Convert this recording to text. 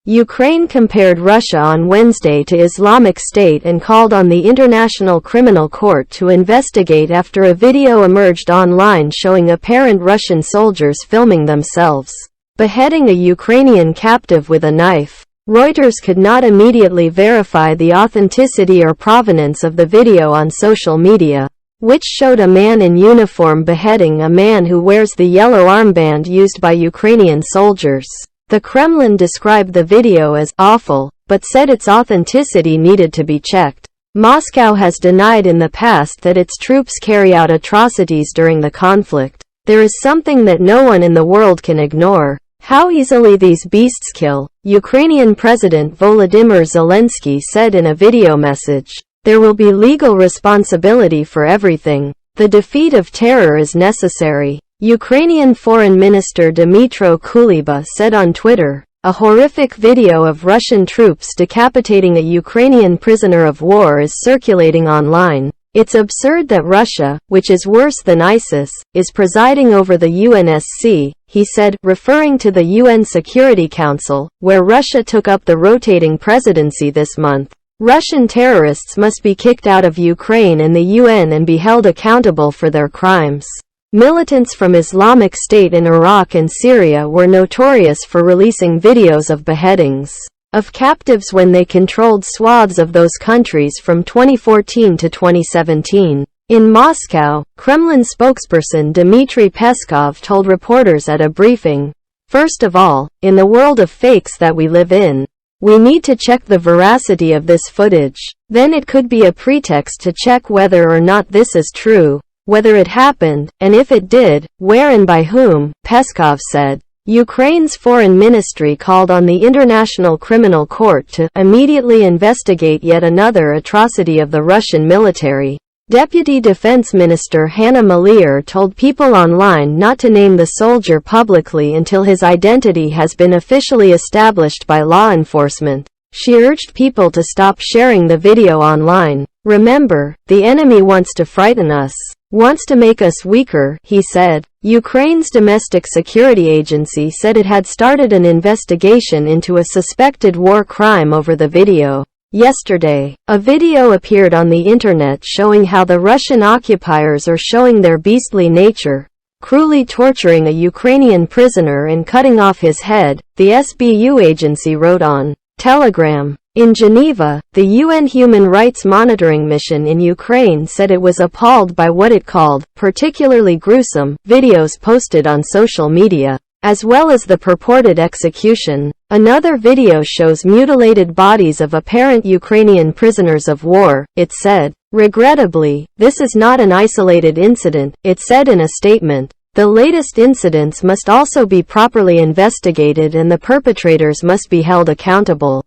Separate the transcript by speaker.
Speaker 1: Ukraine compared Russia on Wednesday to Islamic State and called on the International Criminal Court to investigate after a video emerged online showing apparent Russian soldiers filming themselves beheading a Ukrainian captive with a knife. Reuters could not immediately verify the authenticity or provenance of the video on social media, which showed a man in uniform beheading a man who wears the yellow armband used by Ukrainian soldiers. The Kremlin described the video as awful, but said its authenticity needed to be checked. Moscow has denied in the past that its troops carry out atrocities during the conflict. There is something that no one in the world can ignore: how easily these beasts kill. Ukrainian President Volodymyr Zelensky said in a video message, "There will be legal responsibility for everything. The defeat of terror is necessary." Ukrainian Foreign Minister Dmytro Kuleba said on Twitter, "A horrific video of Russian troops decapitating a Ukrainian prisoner of war is circulating online. It's absurd that Russia, which is worse than ISIS, is presiding over the UNSC," he said, referring to the UN Security Council, where Russia took up the rotating presidency this month. Russian terrorists must be kicked out of Ukraine and the UN and be held accountable for their crimes. Militants from Islamic State in Iraq and Syria were notorious for releasing videos of beheadings of captives when they controlled swaths of those countries from 2014 to 2017. In Moscow, Kremlin spokesperson Dmitry Peskov told reporters at a briefing, "First of all, in the world of fakes that we live in, we need to check the veracity of this footage. Then it could be a pretext to check whether or not this is true, whether it happened, and if it did, where and by whom," Peskov said. Ukraine's foreign ministry called on the International Criminal Court to immediately investigate yet another atrocity of the Russian military. Deputy Defense Minister Hanna Maliar told people online not to name the soldier publicly until his identity has been officially established by law enforcement. She urged people to stop sharing the video online. "Remember, the enemy wants to frighten us, wants to make us weaker," he said. Ukraine's domestic security agency said it had started an investigation into a suspected war crime over the video. Yesterday, a video appeared on the internet showing how the Russian occupiers are showing their beastly nature, cruelly torturing a Ukrainian prisoner and cutting off his head, the SBU agency wrote on Telegram. In Geneva, the UN Human Rights Monitoring Mission in Ukraine said it was appalled by what it called particularly gruesome videos posted on social media, as well as the purported execution. Another video shows mutilated bodies of apparent Ukrainian prisoners of war, it said. "Regrettably, this is not an isolated incident," it said in a statement. "The latest incidents must also be properly investigated and the perpetrators must be held accountable."